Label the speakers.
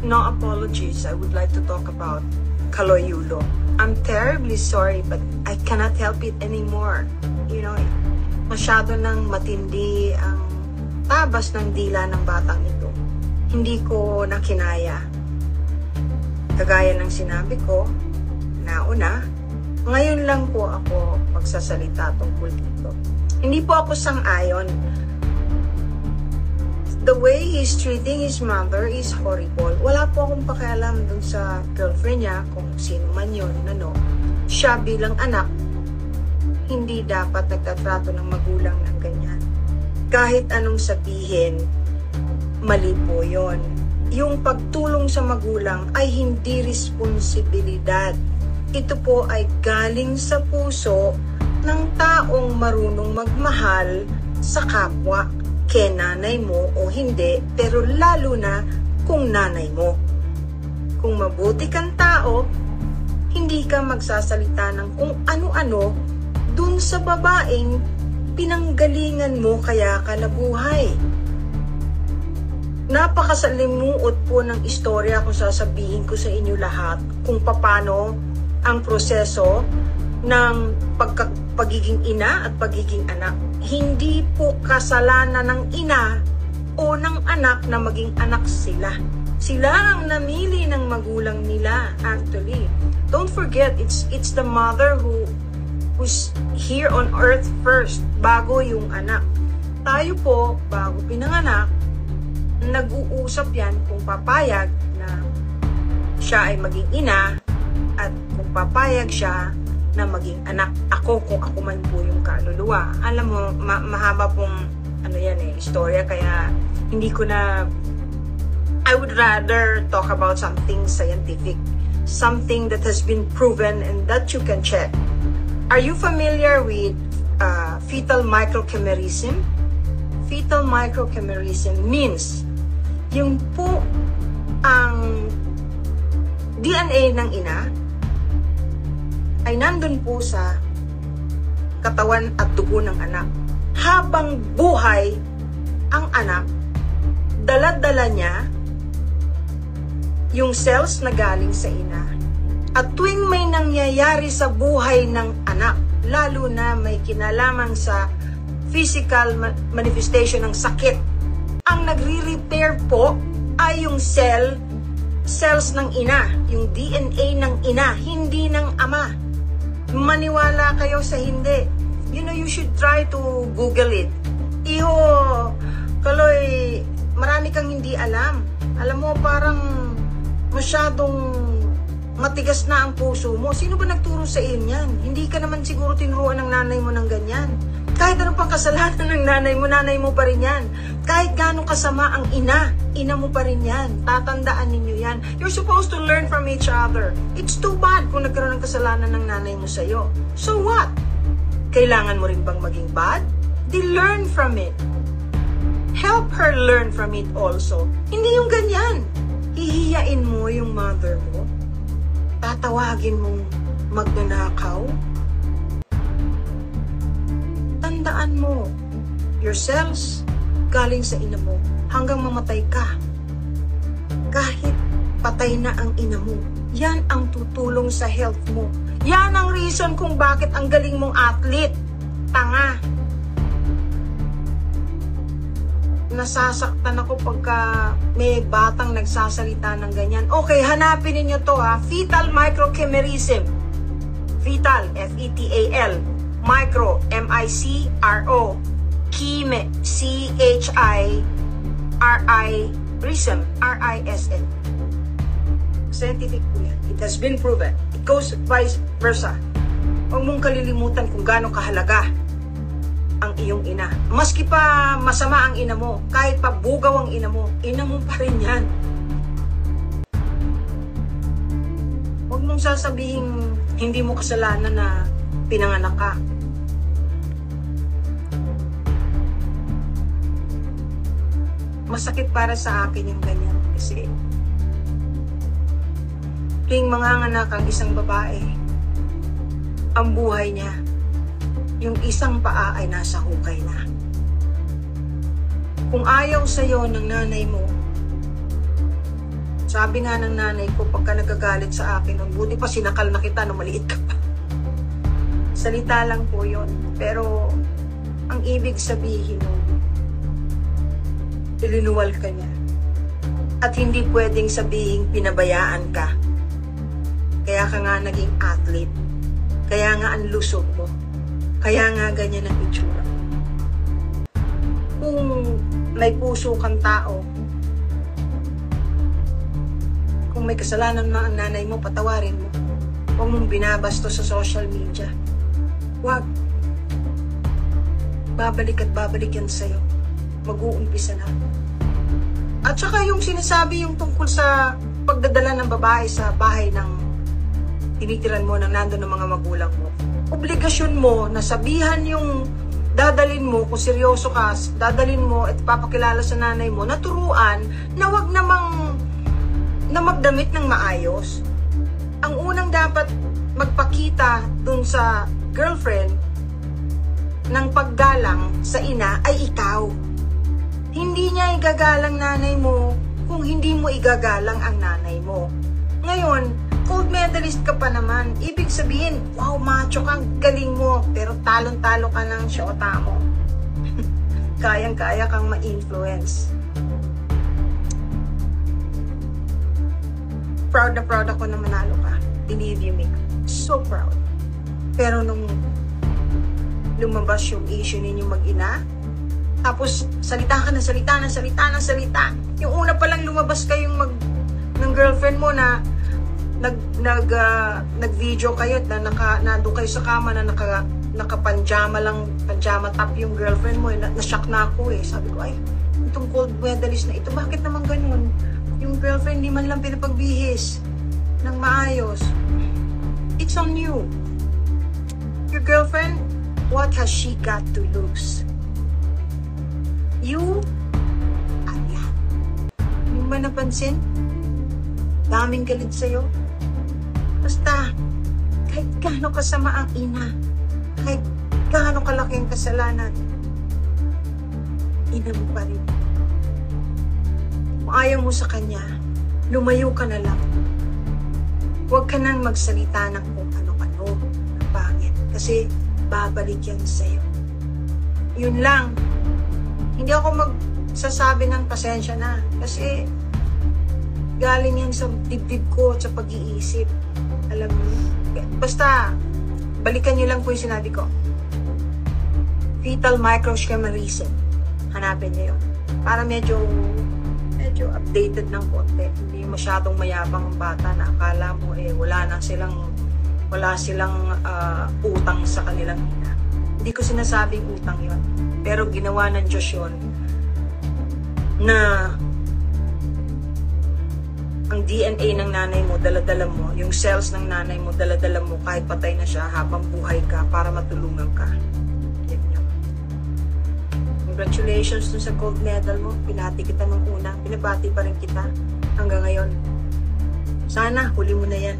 Speaker 1: no apologies, I would like to talk about Kaloyulo. I'm terribly sorry, but I cannot help it anymore. You know, masyado nang matindi ang tabas ng dila ng batang ito. Hindi ko nakinaya. Kagaya ng sinabi ko, nauna, ngayon lang po ako magsasalita tungkol dito. Hindi po ako sang-ayon. The way he's treating his mother is horrible. Wala po akong pakialam dun sa girlfriend niya, kung sino man yun, ano. Siya bilang anak, hindi dapat nagtatrato ng magulang ng ganyan. Kahit anong sabihin, mali po yun. Yung pagtulong sa magulang ay hindi responsibilidad. Ito po ay galing sa puso ng taong marunong magmahal sa kapwa, kay nanay mo o hindi, pero lalo na kung nanay mo. Kung mabuti kang tao, hindi ka magsasalita ng kung ano-ano dun sa babaeng pinanggalingan mo kaya ka nabuhay. Napakasalimuot po ng istorya kung sasabihin ko sa inyo lahat kung paano ang proseso ng pagiging ina at pagiging anak. Hindi po kasalanan ng ina o ng anak na maging anak sila. Sila ang namili ng magulang nila, actually. Don't forget, it's the mother who's here on earth first, bago yung anak. Tayo po, bago pinanganak, nag-uusap yan kung papayag na siya ay maging ina at kung papayag siya na maging anak. Ako, kung ako man po yung kaluluwa. Alam mo, mahaba pong istorya, kaya hindi ko na, I would rather talk about something scientific, something that has been proven and that you can check. Are you familiar with fetal microchimerism? Fetal microchimerism means yung po ang DNA ng ina ay nandun po sa katawan at dugo ng anak. Habang buhay ang anak, dala-dala niya yung cells na galing sa ina. At tuwing may nangyayari sa buhay ng anak, lalo na may kinalaman sa physical manifestation ng sakit, ang nagre-repair po ay yung cells ng ina, yung DNA ng ina, hindi ng ama. Maniwala kayo sa hindi. You know, you should try to Google it. Iho, Kaloy, marami kang hindi alam. Alam mo, parang masyadong matigas na ang puso mo. Sino ba nagturo sa iyo yan? Hindi ka naman siguro tinuruan ng nanay mo ng ganyan. Kahit ano pang kasalanan ng nanay mo pa rin yan. Kahit gaano kasama ang ina mo pa rin yan. Tatandaan ninyo yan. You're supposed to learn from each other. It's too bad kung nagkaroon ng kasalanan ng nanay mo sa'yo. So what? Kailangan mo rin bang maging bad? Di learn from it. Help her learn from it also. Hindi yung ganyan. Hihiyain mo yung mother mo. Tatawagin mong magnanakaw. Tandaan mo, your cells galing sa ina mo hanggang mamatay ka. Kahit patay na ang ina mo, yan ang tutulong sa health mo. Yan ang reason kung bakit ang galing mong athlete. Tanga. Nasasaktan ako pagka may batang nagsasalita ng ganyan. Okay, hanapin ninyo to ha. Fetal microchimerism. Fetal, F-E-T-A-L. Micro, M-I-C-R-O. Chime, C-H-I-R-I-rism, R-I-S-M. Scientific po yan. It has been proven. It goes vice versa. Huwag mong kalilimutan kung gaano kahalaga ang iyong ina. Maski pa masama ang ina mo, kahit pa bugaw ang ina mo pa rin yan. Huwag mong sasabihin hindi mo kasalanan na pinanganak ka. Masakit para sa akin yung ganyan kasi tuwing manganganak ang isang babae, ang buhay niya, yung isang paa ay nasa hukay na. Kung ayaw sa'yo ng nanay mo, Sabi nga ng nanay ko, pagka nagagalit sa akin, buti pa sinakal na kita nung maliit ka pa. Salita lang po yun. Pero, ang ibig sabihin nun, ilinuwal ka niya. At hindi pwedeng sabihin pinabayaan ka. Kaya ka nga naging athlete. Kaya nga ang lusog mo. Kaya nga ganyan ang itsura. Kung may puso kang tao, kung may kasalanan na ang nanay mo, patawarin mo. Huwag mong binabasto sa social media. Huwag. Babalik at babalik yan sa'yo. Mag-uumpisa na. At saka yung sinasabi yung tungkol sa pagdadala ng babae sa bahay ng tinitiran mo nang nandun ng mga magulang mo. Obligasyon mo na sabihan yung dadalin mo, kung seryoso ka, dadalin mo at papakilala sa nanay mo, naturuan na wag namang na magdamit ng maayos. Ang unang dapat magpakita dun sa girlfriend ng paggalang sa ina ay ikaw. Hindi niya igagalang nanay mo kung hindi mo igagalang ang nanay mo. Ngayon, gold medalist ka pa naman. Ibig sabihin, wow, macho kang, galing mo, pero talon-talo ka ng syota mo. Kayang-kaya kang ma-influence. Proud na proud ako na manalo ka. Believe you me. So proud. Pero nung lumabas yung issue ninyo mag-ina, tapos salita ka ng salita, ng salita, ng salita. Yung una pa lang lumabas kayong ng girlfriend mo na nag-video kayo na nandun kayo sa kama na naka-panjama lang, panjama top yung girlfriend mo. Na-shock na ako eh. Sabi ko, ay, itong gold medalist na ito, bakit naman ganun? Yung girlfriend, di man lang pinapagbihis ng maayos. It's on you. Your girlfriend, what has she got to lose? You, ayan. Yung ba napansin? Daming galit sa'yo. Basta, kahit gaano kasama ang ina, kahit gaano kalaki ang kasalanan, ina mo pa rin. Kung ayaw mo sa kanya, lumayo ka na lang. Huwag ka nang magsalita ng kung ano-ano na pangit. Kasi babalik yan sa'yo. Yun lang. Hindi ako magsasabi ng pasensya na. Kasi galing yan sa dibdib ko at sa pag-iisip. Alam mo. Basta, balikan niyo lang po yung sinabi ko. Fetal microschemarism. Hanapin niyo yun. Para medyo updated ng konti. Hindi masyadong mayabang ang bata na akala mo wala silang utang sa kanilang ina. Hindi ko sinasabing utang yon, pero ginawa ng Diyos yun na ang DNA ng nanay mo, dala-dala mo, yung cells ng nanay mo, dala-dala mo kahit patay na siya habang buhay ka para matulungan ka. Congratulations dun sa gold medal mo. Pinati kita nung una. Pinabati pa rin kita hanggang ngayon. Sana huli mo na yan.